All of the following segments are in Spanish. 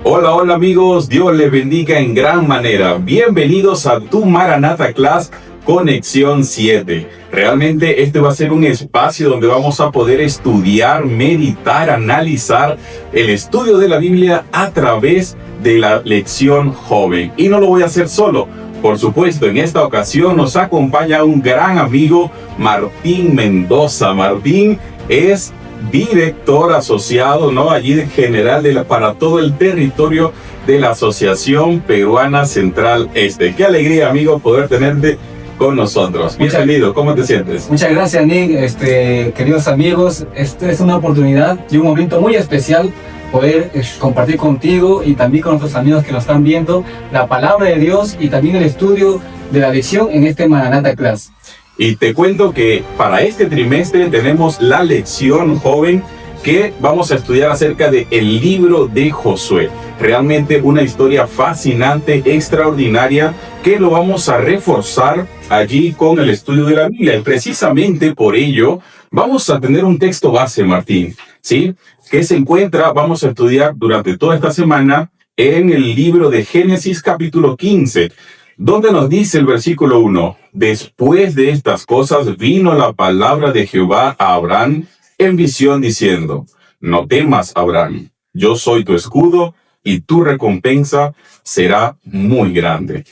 Hola, hola amigos, Dios les bendiga en gran manera. Bienvenidos a tu Maranatha Class Conexión 7. Realmente este va a ser un espacio donde vamos a poder estudiar, meditar, analizar el estudio de la Biblia a través de la lección joven. Y no lo voy a hacer solo. Por supuesto, en esta ocasión nos acompaña un gran amigo, Martín Mendoza. Martín es director asociado, ¿no? Allí de general para todo el territorio de la Asociación Peruana Central Este. Qué alegría, amigo, poder tenerte con nosotros. Bienvenido, ¿cómo te sientes? Muchas gracias, Nick. Queridos amigos, esta es una oportunidad y un momento muy especial poder compartir contigo y también con nuestros amigos que nos están viendo la palabra de Dios y también el estudio de la lección en este Maranatha Class. Y te cuento que para este trimestre tenemos la lección joven que vamos a estudiar acerca del libro de Josué. Realmente una historia fascinante, extraordinaria, que lo vamos a reforzar allí con el estudio de la Biblia. Y precisamente por ello vamos a tener un texto base, Martín, ¿sí? Que se encuentra, vamos a estudiar durante toda esta semana en el libro de Génesis capítulo 15. Donde nos dice el versículo 1, después de estas cosas vino la palabra de Jehová a Abraham en visión diciendo, no temas, Abraham, yo soy tu escudo y tu recompensa será muy grande.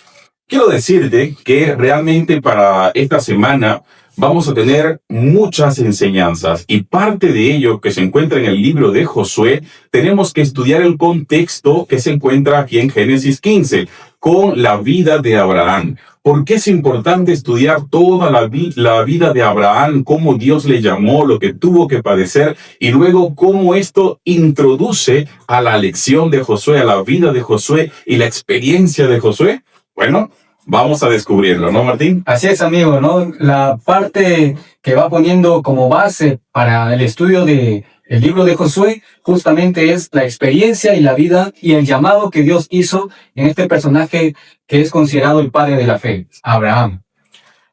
Quiero decirte que realmente para esta semana vamos a tener muchas enseñanzas y parte de ello que se encuentra en el libro de Josué, tenemos que estudiar el contexto que se encuentra aquí en Génesis 15 con la vida de Abraham. ¿Por qué es importante estudiar toda la vida de Abraham, cómo Dios le llamó, lo que tuvo que padecer y luego cómo esto introduce a la lección de Josué, a la vida de Josué y la experiencia de Josué? Bueno, vamos a descubrirlo, ¿no, Martín? Así es, amigo, ¿no? La parte que va poniendo como base para el estudio del libro de Josué justamente es la experiencia y la vida y el llamado que Dios hizo en este personaje que es considerado el padre de la fe, Abraham.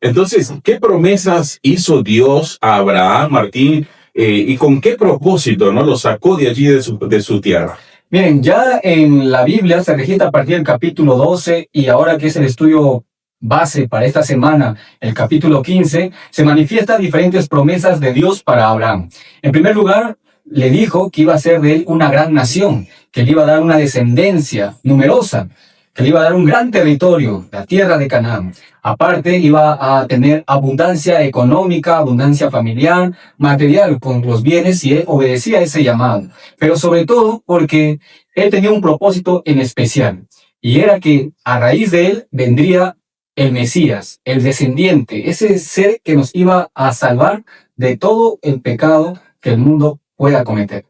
Entonces, ¿qué promesas hizo Dios a Abraham, Martín? ¿Y con qué propósito, no lo sacó de allí de su tierra? Miren, ya en la Biblia se registra a partir del capítulo 12 y ahora que es el estudio base para esta semana, el capítulo 15, se manifiestan diferentes promesas de Dios para Abraham. En primer lugar, le dijo que iba a ser de él una gran nación, que le iba a dar una descendencia numerosa, que le iba a dar un gran territorio, la tierra de Canaán. Aparte, iba a tener abundancia económica, abundancia familiar, material con los bienes y él obedecía a ese llamado. Pero sobre todo porque él tenía un propósito en especial y era que a raíz de él vendría el Mesías, el descendiente, ese ser que nos iba a salvar de todo el pecado que el mundo pueda cometer.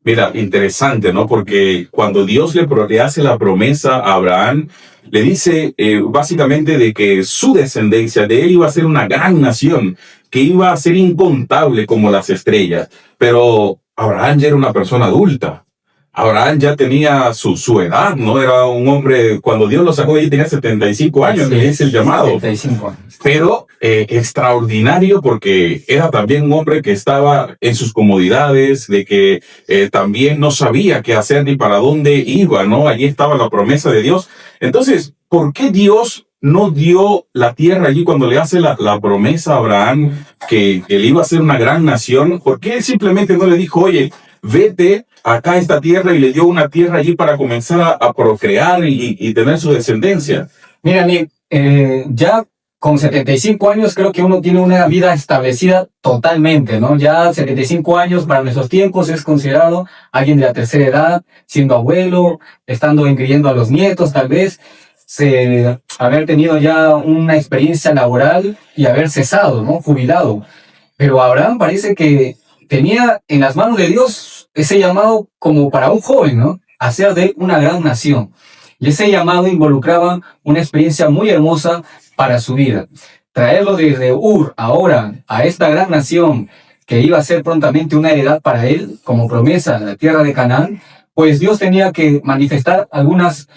Mira, interesante, ¿no? Porque cuando Dios le hace la promesa a Abraham, le dice básicamente de que su descendencia de él iba a ser una gran nación, que iba a ser incontable como las estrellas. Pero Abraham ya era una persona adulta. Abraham ya tenía su edad, ¿no? Era un hombre, cuando Dios lo sacó de ahí tenía 75 años, Sí, le dice el llamado. 75 años. Pero extraordinario porque era también un hombre que estaba en sus comodidades, de que también no sabía qué hacer ni para dónde iba, ¿no? Allí estaba la promesa de Dios. Entonces, ¿por qué Dios no dio la tierra allí cuando le hace la promesa a Abraham que él iba a ser una gran nación? ¿Por qué simplemente no le dijo, oye, vete acá a esta tierra y le dio una tierra allí para comenzar a procrear y tener su descendencia? Mira, Nick, ya con 75 años creo que uno tiene una vida establecida totalmente, ¿no? Ya 75 años para nuestros tiempos es considerado alguien de la tercera edad, siendo abuelo, estando inscribiendo a los nietos tal vez, haber tenido ya una experiencia laboral y haber cesado, ¿no? Jubilado. Pero Abraham parece que tenía en las manos de Dios ese llamado como para un joven, ¿no? A ser de una gran nación. Y ese llamado involucraba una experiencia muy hermosa para su vida. Traerlo desde Ur ahora a esta gran nación que iba a ser prontamente una heredad para él, como promesa, la tierra de Canaán, pues Dios tenía que manifestar algunas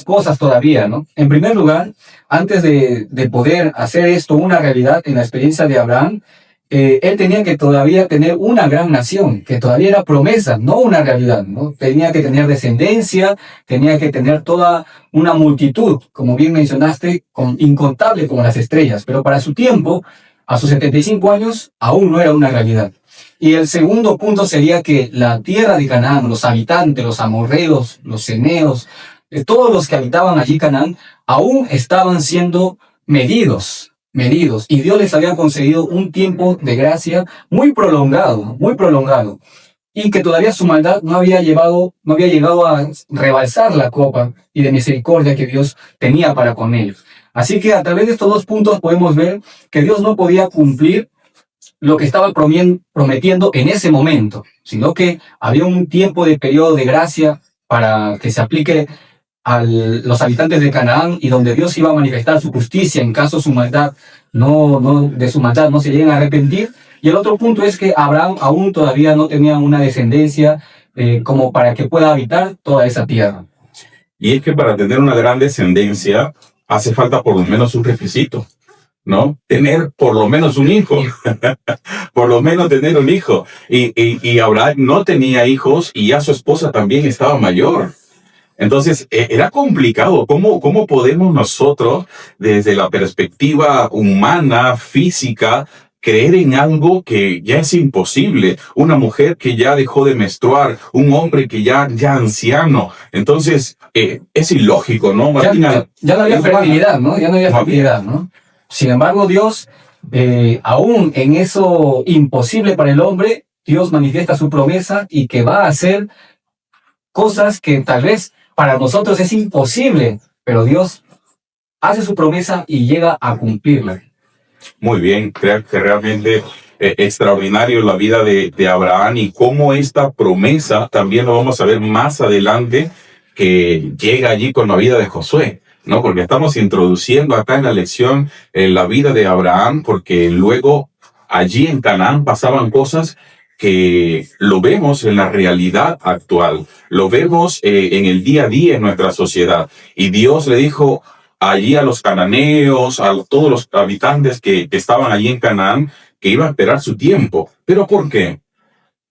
cosas todavía, ¿no? En primer lugar, antes de poder hacer esto una realidad en la experiencia de Abraham, él tenía que todavía tener una gran nación, que todavía era promesa, no una realidad, ¿no? Tenía que tener descendencia, tenía que tener toda una multitud, como bien mencionaste, incontable como las estrellas, pero para su tiempo, a sus 75 años, aún no era una realidad. Y el segundo punto sería que la tierra de Canaán, los habitantes, los amorreos, los ceneos, todos los que habitaban allí Canaán, aún estaban siendo medidos, y Dios les había concedido un tiempo de gracia muy prolongado, y que todavía su maldad no había llegado a rebalsar la copa y de misericordia que Dios tenía para con ellos. Así que a través de estos dos puntos podemos ver que Dios no podía cumplir lo que estaba prometiendo en ese momento, sino que había un tiempo de periodo de gracia para que se aplique a los habitantes de Canaán y donde Dios iba a manifestar su justicia en caso de su maldad no se lleguen a arrepentir. Y el otro punto es que Abraham aún todavía no tenía una descendencia como para que pueda habitar toda esa tierra. Y es que para tener una gran descendencia hace falta por lo menos un requisito, ¿no? Tener por lo menos un hijo. Por lo menos tener un hijo. Y Abraham no tenía hijos y ya su esposa también estaba mayor. Entonces, era complicado. ¿Cómo podemos nosotros, desde la perspectiva humana, física, creer en algo que ya es imposible? Una mujer que ya dejó de menstruar, un hombre que ya anciano. Entonces, es ilógico, ¿no, Martín? Ya no había fertilidad, ¿no? Ya no había fertilidad, ¿no? Sin embargo, Dios, aún en eso imposible para el hombre, Dios manifiesta su promesa y que va a hacer cosas que tal vez para nosotros es imposible, pero Dios hace su promesa y llega a cumplirla. Muy bien, creo que realmente extraordinario la vida de Abraham y cómo esta promesa también lo vamos a ver más adelante que llega allí con la vida de Josué, ¿no? Porque estamos introduciendo acá en la lección la vida de Abraham, porque luego allí en Canaán pasaban cosas que lo vemos en la realidad actual, lo vemos en el día a día en nuestra sociedad. Y Dios le dijo allí a los cananeos, a todos los habitantes que estaban allí en Canaán, que iba a esperar su tiempo. ¿Pero por qué?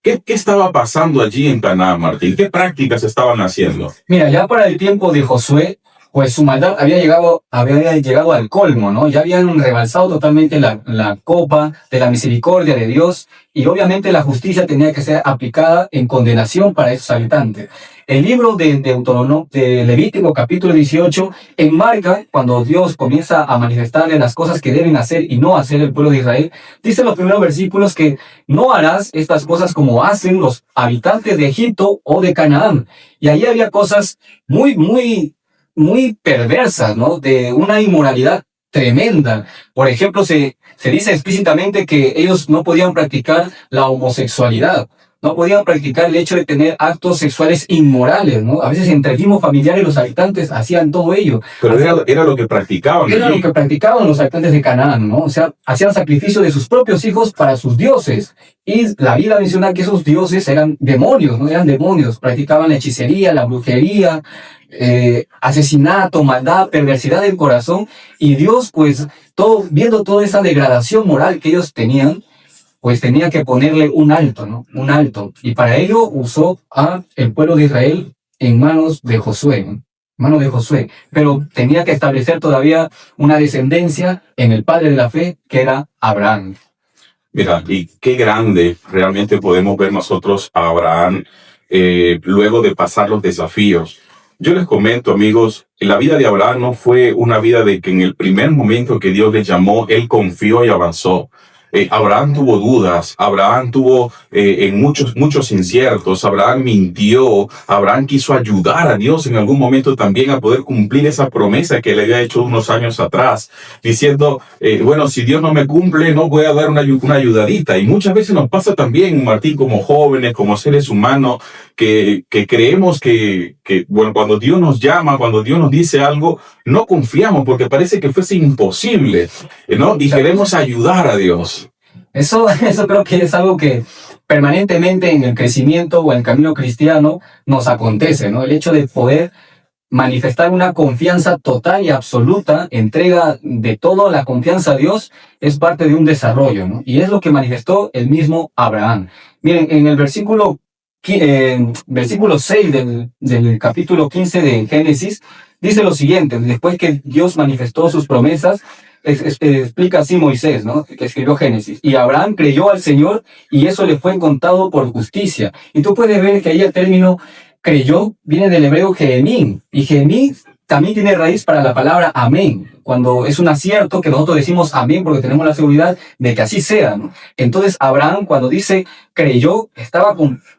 ¿Qué estaba pasando allí en Canaán, Martín? ¿Qué prácticas estaban haciendo? Mira, ya para el tiempo de Josué, pues su maldad había llegado al colmo, ¿no? Ya habían rebalsado totalmente la copa de la misericordia de Dios y obviamente la justicia tenía que ser aplicada en condenación para esos habitantes. El libro de Levítico, capítulo 18, enmarca cuando Dios comienza a manifestarle las cosas que deben hacer y no hacer el pueblo de Israel. Dice en los primeros versículos que no harás estas cosas como hacen los habitantes de Egipto o de Canaán. Y ahí había cosas muy perversas, ¿no? De una inmoralidad tremenda. Por ejemplo, se dice explícitamente que ellos no podían practicar la homosexualidad, no podían practicar el hecho de tener actos sexuales inmorales, ¿no? A veces entre mismos familiares los habitantes hacían todo ello. Pero era lo que practicaban. Era lo que practicaban los habitantes de Canaán, ¿no? O sea, hacían sacrificio de sus propios hijos para sus dioses. Y la Biblia menciona que esos dioses eran demonios, ¿no? Eran demonios. Practicaban la hechicería, la brujería, asesinato, maldad, perversidad del corazón. Y Dios, pues, viendo toda esa degradación moral que ellos tenían, pues tenía que ponerle un alto, ¿no? Un alto. Y para ello usó a el pueblo de Israel en manos de Josué, ¿no? Manos de Josué. Pero tenía que establecer todavía una descendencia en el padre de la fe, que era Abraham. Mira, y qué grande realmente podemos ver nosotros a Abraham luego de pasar los desafíos. Yo les comento, amigos, la vida de Abraham no fue una vida de que en el primer momento que Dios le llamó, él confió y avanzó. Abraham tuvo dudas, Abraham tuvo en muchos inciertos, Abraham mintió, Abraham quiso ayudar a Dios en algún momento también a poder cumplir esa promesa que le había hecho unos años atrás, diciendo, bueno, si Dios no me cumple, no voy a dar una ayudadita. Y muchas veces nos pasa también, Martín, como jóvenes, como seres humanos, que creemos que, bueno, cuando Dios nos llama, cuando Dios nos dice algo, no confiamos porque parece que fuese imposible, ¿no? Y queremos ayudar a Dios. Eso creo que es algo que permanentemente en el crecimiento o en el camino cristiano nos acontece, ¿no? El hecho de poder manifestar una confianza total y absoluta, entrega de toda la confianza a Dios, es parte de un desarrollo, ¿no? Y es lo que manifestó el mismo Abraham. Miren, en el versículo 6 del capítulo 15 de Génesis, dice lo siguiente: después que Dios manifestó sus promesas, explica así Moisés, ¿no? Que escribió Génesis. Y Abraham creyó al Señor y eso le fue contado por justicia. Y tú puedes ver que ahí el término creyó viene del hebreo Jehemín. Y Jehemín también tiene raíz para la palabra amén. Cuando es un acierto que nosotros decimos amén porque tenemos la seguridad de que así sea, ¿no? Entonces Abraham, cuando dice creyó, estaba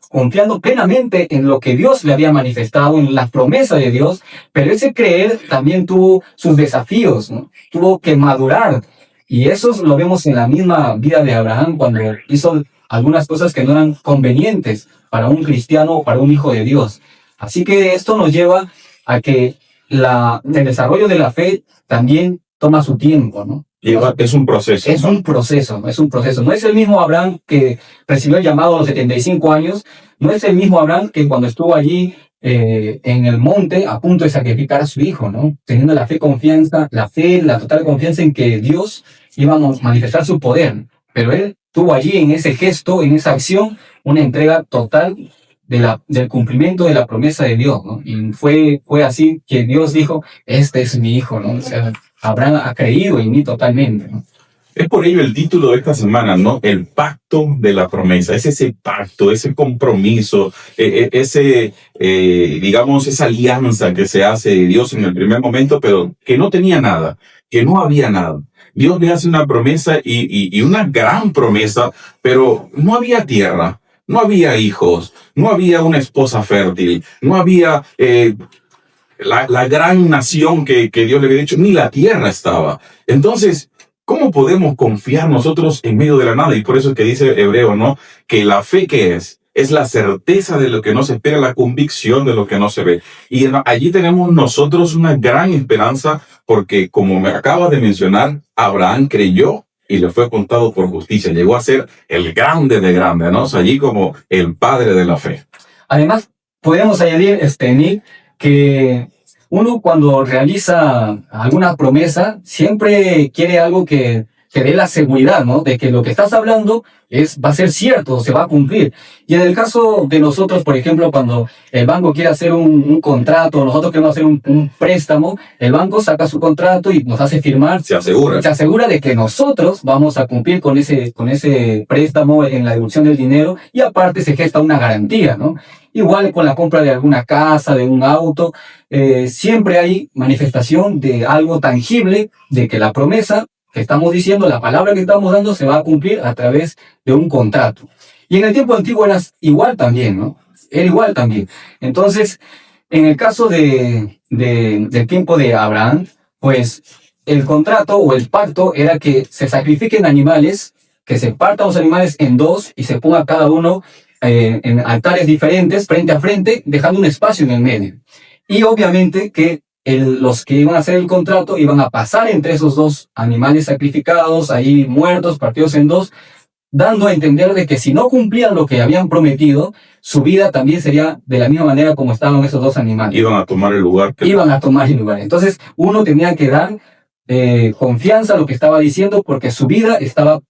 confiando plenamente en lo que Dios le había manifestado, en la promesa de Dios, pero ese creer también tuvo sus desafíos, ¿no? Tuvo que madurar. Y eso lo vemos en la misma vida de Abraham cuando hizo algunas cosas que no eran convenientes para un cristiano o para un hijo de Dios. Así que esto nos lleva a que el desarrollo de la fe también toma su tiempo, ¿no? Es un proceso. Es un proceso, ¿no? Es un proceso. No es el mismo Abraham que recibió el llamado a los 75 años, no es el mismo Abraham que cuando estuvo allí en el monte a punto de sacrificar a su hijo, ¿no? Teniendo la la total confianza en que Dios iba a manifestar su poder. Pero él tuvo allí en ese gesto, en esa acción, una entrega total del cumplimiento de la promesa de Dios, ¿no? Y fue así que Dios dijo, este es mi hijo, ¿no? O sea, Abraham ha creído en mí totalmente, ¿no? Es por ello el título de esta semana, ¿no? El pacto de la promesa. Es ese pacto, ese compromiso, digamos, esa alianza que se hace de Dios en el primer momento, pero que no tenía nada, que no había nada. Dios le hace una promesa y una gran promesa, pero no había tierra, no había hijos, no había una esposa fértil, no había la gran nación que Dios le había dicho, ni la tierra estaba. Entonces, ¿cómo podemos confiar nosotros en medio de la nada? Y por eso es que dice Hebreo, ¿no? Que la fe, ¿qué es? Es la certeza de lo que no se espera, la convicción de lo que no se ve. Y allí tenemos nosotros una gran esperanza porque, como me acaba de mencionar, Abraham creyó y le fue contado por justicia. Llegó a ser el grande de grande, ¿no? O sea, allí como el padre de la fe. Además, podemos añadir, Nick, que uno cuando realiza alguna promesa siempre quiere algo que dé la seguridad, ¿no? De que lo que estás hablando va a ser cierto, se va a cumplir. Y en el caso de nosotros, por ejemplo, cuando el banco quiere hacer un contrato, nosotros queremos hacer un préstamo, el banco saca su contrato y nos hace firmar. Se asegura de que nosotros vamos a cumplir con ese préstamo en la devolución del dinero y aparte se gesta una garantía, ¿no? Igual con la compra de alguna casa, de un auto, siempre hay manifestación de algo tangible, de que la promesa que estamos diciendo, la palabra que estamos dando se va a cumplir a través de un contrato. Y en el tiempo antiguo era igual también, ¿no? Era igual también. Entonces, en el caso del tiempo de Abraham, pues el contrato o el pacto era que se sacrifiquen animales, que se partan los animales en dos y se ponga cada uno en altares diferentes, frente a frente, dejando un espacio en el medio. Y obviamente que los que iban a hacer el contrato iban a pasar entre esos dos animales sacrificados, ahí muertos, partidos en dos, dando a entender de que si no cumplían lo que habían prometido, su vida también sería de la misma manera como estaban esos dos animales. Iban a tomar el lugar. Iban a tomar el lugar. Entonces, uno tenía que dar confianza a lo que estaba diciendo porque su vida estaba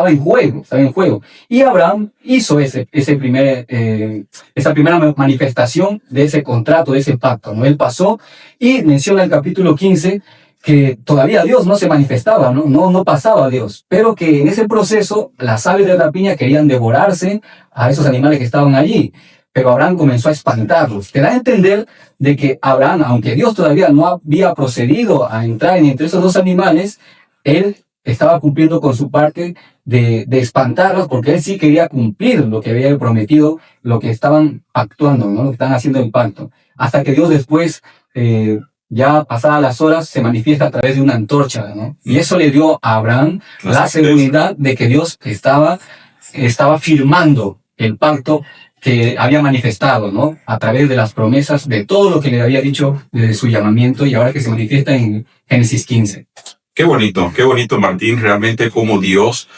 en juego. Y Abraham hizo esa primera manifestación de ese contrato, de ese pacto, ¿no? Él pasó y menciona el capítulo 15 que todavía Dios no se manifestaba, no pasaba a Dios, pero que en ese proceso las aves de la rapiña querían devorarse a esos animales que estaban allí. Pero Abraham comenzó a espantarlos. Te da a entender de que Abraham, aunque Dios todavía no había procedido a entrar entre esos dos animales, él estaba cumpliendo con su parte de espantarlos, porque él sí quería cumplir lo que había prometido, lo que estaban actuando, ¿no? Lo que estaban haciendo el pacto. Hasta que Dios después, ya pasadas las horas, se manifiesta a través de una antorcha, ¿no? Y eso le dio a Abraham la seguridad de que Dios estaba firmando el pacto que había manifestado, ¿no? A través de las promesas de todo lo que le había dicho desde su llamamiento y ahora que se manifiesta en Génesis 15. Qué bonito, Martín, realmente como Dios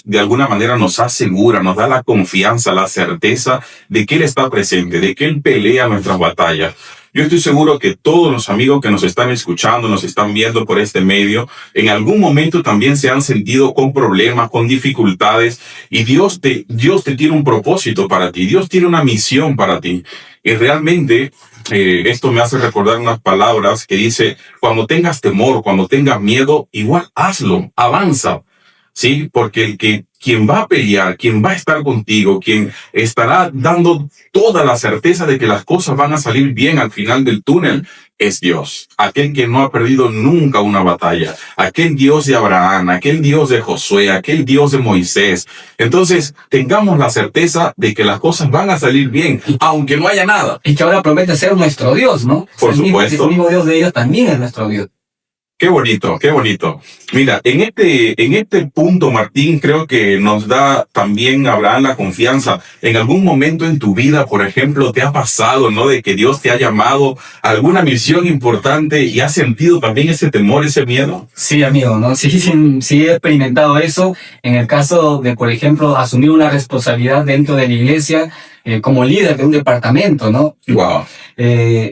de alguna manera nos asegura, nos da la confianza, la certeza de que Él está presente, de que Él pelea nuestras batallas. Yo estoy seguro que todos los amigos que nos están escuchando, nos están viendo por este medio, en algún momento también se han sentido con problemas, con dificultades, y Dios te tiene un propósito para ti, Dios tiene una misión para ti. Y realmente esto me hace recordar unas palabras que dice, cuando tengas temor, cuando tengas miedo, igual hazlo, avanza. Sí, porque quien va a pelear, quien va a estar contigo, quien estará dando toda la certeza de que las cosas van a salir bien al final del túnel, es Dios. Aquel que no ha perdido nunca una batalla. Aquel Dios de Abraham, aquel Dios de Josué, aquel Dios de Moisés. Entonces, tengamos la certeza de que las cosas van a salir bien, aunque no haya nada. Y que ahora promete ser nuestro Dios, ¿no? Por supuesto. El mismo Dios de ellos también es nuestro Dios. Qué bonito, qué bonito. Mira, en este punto, Martín, creo que nos da también Abraham la confianza. En algún momento en tu vida, por ejemplo, te ha pasado, ¿no? De que Dios te ha llamado a alguna misión importante y has sentido también ese temor, ese miedo. Sí, amigo, ¿no? Sí he experimentado eso. En el caso de, por ejemplo, asumir una responsabilidad dentro de la iglesia, como líder de un departamento, ¿no? Wow.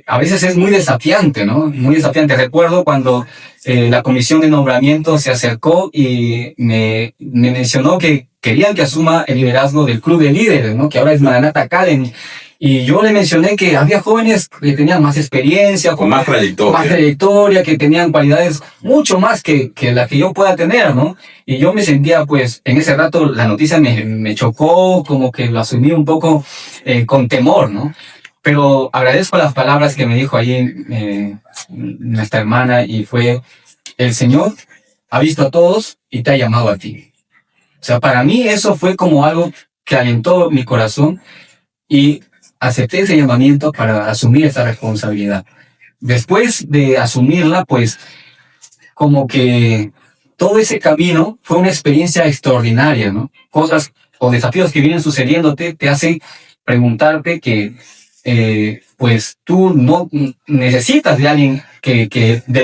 A veces es muy desafiante, ¿no? Muy desafiante. Recuerdo cuando la comisión de nombramiento se acercó y me mencionó que querían que asuma el liderazgo del club de líderes, ¿no? Que ahora es Maranatha Academy. Y yo le mencioné que había jóvenes que tenían más experiencia, con más trayectoria, que tenían cualidades mucho más que la que yo pueda tener, ¿no? Y yo me sentía, pues, en ese rato la noticia me chocó, como que lo asumí un poco con temor, ¿no? Pero agradezco las palabras que me dijo ahí nuestra hermana, y fue: el Señor ha visto a todos y te ha llamado a ti. O sea, para mí eso fue como algo que alentó mi corazón y acepté ese llamamiento para asumir esa responsabilidad. Después de asumirla, pues, como que todo ese camino fue una experiencia extraordinaria, ¿no? Cosas o desafíos que vienen sucediéndote te hacen preguntarte que pues tú no necesitas de alguien del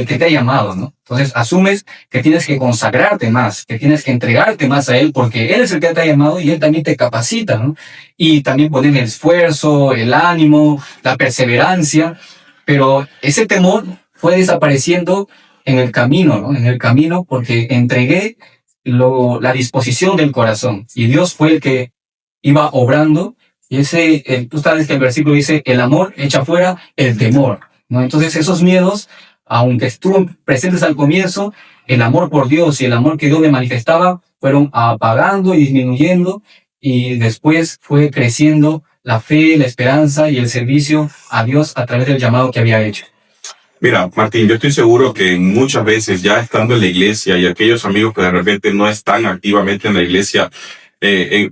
que te ha llamado, ¿no? Entonces asumes que tienes que consagrarte más, que tienes que entregarte más a Él, porque Él es el que te ha llamado y Él también te capacita, ¿no? Y también poner el esfuerzo, el ánimo, la perseverancia, pero ese temor fue desapareciendo en el camino, ¿no? En el camino, porque entregué la disposición del corazón, y Dios fue el que iba obrando. Y tú sabes que el versículo dice, el amor echa fuera el temor, ¿no? Entonces esos miedos, aunque estuvieron presentes al comienzo, el amor por Dios y el amor que Dios me manifestaba fueron apagando y disminuyendo, y después fue creciendo la fe, la esperanza y el servicio a Dios a través del llamado que había hecho. Mira, Martín, yo estoy seguro que muchas veces, ya estando en la iglesia, y aquellos amigos que de repente no están activamente en la iglesia,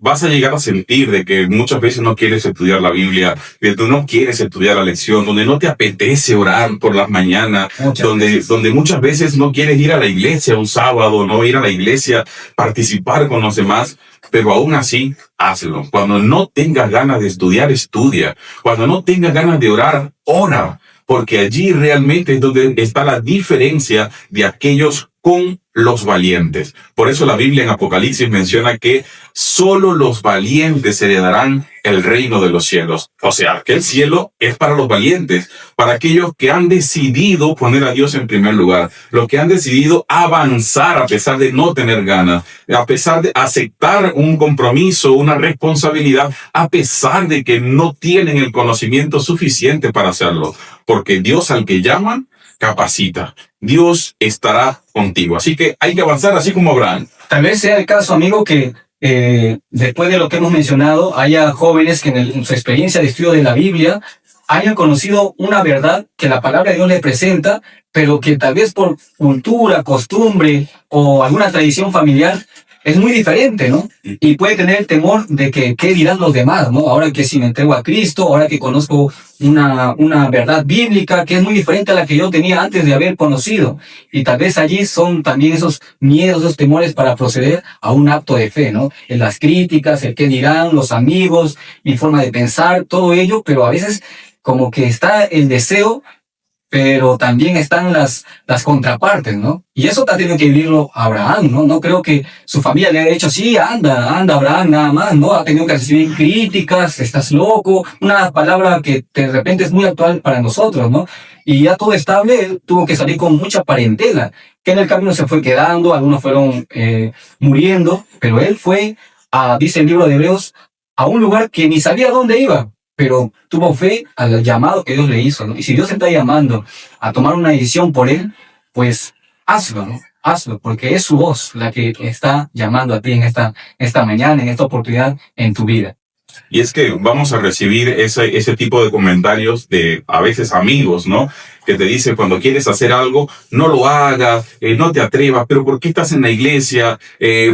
vas a llegar a sentir de que muchas veces no quieres estudiar la Biblia, que tú no quieres estudiar la lección, donde no te apetece orar por las mañanas, donde muchas veces no quieres ir a la iglesia un sábado, no ir a la iglesia, participar con los demás, pero aún así, hazlo. Cuando no tengas ganas de estudiar, estudia. Cuando no tengas ganas de orar, ora, porque allí realmente es donde está la diferencia de aquellos con los valientes. Por eso la Biblia en Apocalipsis menciona que solo los valientes heredarán el reino de los cielos. O sea, que el cielo es para los valientes, para aquellos que han decidido poner a Dios en primer lugar, los que han decidido avanzar a pesar de no tener ganas, a pesar de aceptar un compromiso, una responsabilidad, a pesar de que no tienen el conocimiento suficiente para hacerlo. Porque Dios al que llaman, capacita. Dios estará contigo. Así que hay que avanzar así como Abraham. Tal vez sea el caso, amigo, que después de lo que hemos mencionado, haya jóvenes que en su experiencia de estudio de la Biblia hayan conocido una verdad que la palabra de Dios les presenta, pero que tal vez por cultura, costumbre o alguna tradición familiar es muy diferente, ¿no? Y puede tener el temor de que qué dirán los demás, ¿no? Ahora que si me entrego a Cristo, ahora que conozco una verdad bíblica que es muy diferente a la que yo tenía antes de haber conocido. Y tal vez allí son también esos miedos, esos temores para proceder a un acto de fe, ¿no? En las críticas, el qué dirán, los amigos, mi forma de pensar, todo ello, pero a veces como que está el deseo pero también están las contrapartes, ¿no? Y eso ha tenido que vivirlo Abraham, ¿no? No creo que su familia le haya dicho, sí, anda Abraham, nada más, ¿no? Ha tenido que recibir críticas, estás loco, una palabra que de repente es muy actual para nosotros, ¿no? Y ya todo estable, él tuvo que salir con mucha parentela, que en el camino se fue quedando, algunos fueron muriendo, pero él fue, dice el libro de Hebreos, a un lugar que ni sabía dónde iba, pero tuvo fe al llamado que Dios le hizo, ¿no? Y si Dios te está llamando a tomar una decisión por él, pues hazlo, ¿no? Hazlo, porque es su voz la que está llamando a ti en esta mañana, en esta oportunidad en tu vida. Y es que vamos a recibir ese tipo de comentarios de a veces amigos, ¿no? Que te dicen cuando quieres hacer algo, no lo hagas, no te atrevas, pero ¿por qué estás en la iglesia?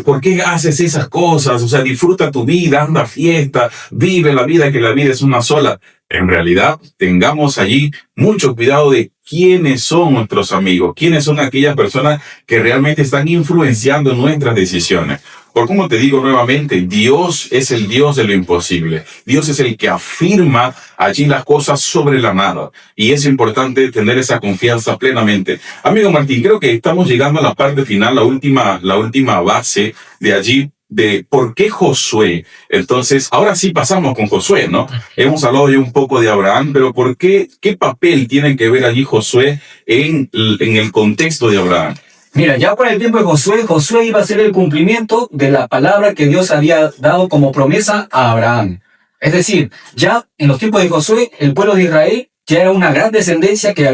¿Por qué haces esas cosas? O sea, disfruta tu vida, anda a fiesta, vive la vida, que la vida es una sola. En realidad, tengamos allí mucho cuidado de quiénes son nuestros amigos, quiénes son aquellas personas que realmente están influenciando nuestras decisiones. Por como te digo nuevamente, Dios es el Dios de lo imposible. Dios es el que afirma allí las cosas sobre la nada. Y es importante tener esa confianza plenamente. Amigo Martín, creo que estamos llegando a la parte final, la última base de allí, de por qué Josué. Entonces, ahora sí pasamos con Josué, ¿no? Hemos hablado ya un poco de Abraham, pero ¿por qué papel tiene que ver allí Josué en el contexto de Abraham? Mira, ya por el tiempo de Josué iba a ser el cumplimiento de la palabra que Dios había dado como promesa a Abraham. Es decir, ya en los tiempos de Josué, el pueblo de Israel ya era una gran descendencia que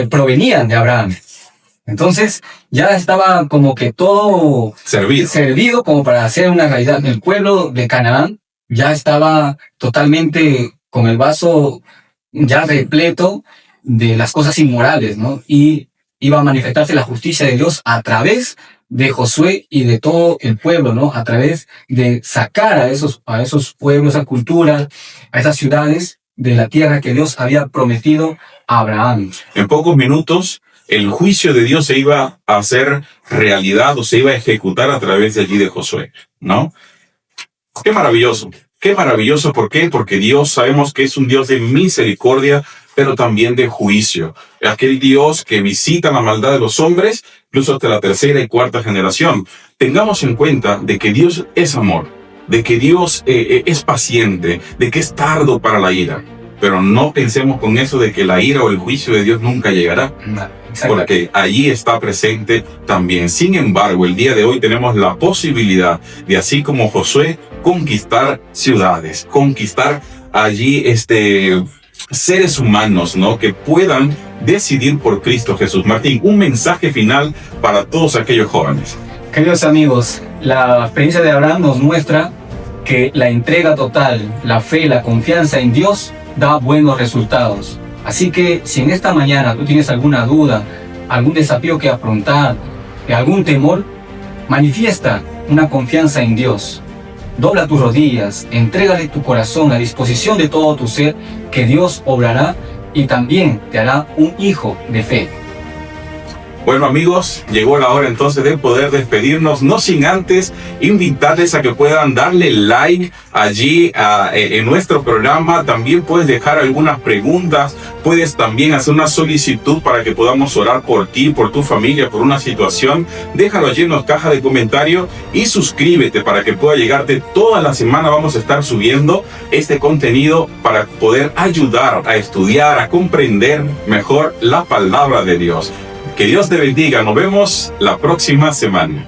provenían de Abraham. Entonces, ya estaba como que todo servido como para hacer una realidad. El pueblo de Canaán ya estaba totalmente con el vaso ya repleto de las cosas inmorales, ¿no? Y iba a manifestarse la justicia de Dios a través de Josué y de todo el pueblo, ¿no? A través de sacar a esos pueblos, a culturas, a esas ciudades de la tierra que Dios había prometido a Abraham. En pocos minutos, el juicio de Dios se iba a hacer realidad o se iba a ejecutar a través de allí de Josué, ¿no? Qué maravilloso. Qué maravilloso. ¿Por qué? Porque Dios sabemos que es un Dios de misericordia, pero también de juicio. Aquel Dios que visita la maldad de los hombres, incluso hasta la tercera y cuarta generación. Tengamos en cuenta de que Dios es amor, de que Dios es paciente, de que es tardo para la ira. Pero no pensemos con eso de que la ira o el juicio de Dios nunca llegará. Porque allí está presente también. Sin embargo, el día de hoy tenemos la posibilidad de, así como Josué, conquistar ciudades, conquistar allí seres humanos, ¿no? Que puedan decidir por Cristo Jesús. Martín, un mensaje final para todos aquellos jóvenes. Queridos amigos, la experiencia de Abraham nos muestra que la entrega total, la fe, la confianza en Dios da buenos resultados. Así que si en esta mañana tú tienes alguna duda, algún desafío que afrontar, algún temor, manifiesta una confianza en Dios. Dobla tus rodillas, entrégale tu corazón a disposición de todo tu ser, que Dios obrará y también te hará un hijo de fe. Bueno amigos, llegó la hora entonces de poder despedirnos, no sin antes invitarles a que puedan darle like allí en nuestro programa. También puedes dejar algunas preguntas, puedes también hacer una solicitud para que podamos orar por ti, por tu familia, por una situación. Déjalo allí en la caja de comentarios y suscríbete para que pueda llegarte. Toda la semana vamos a estar subiendo este contenido para poder ayudar a estudiar, a comprender mejor la palabra de Dios. Que Dios te bendiga. Nos vemos la próxima semana.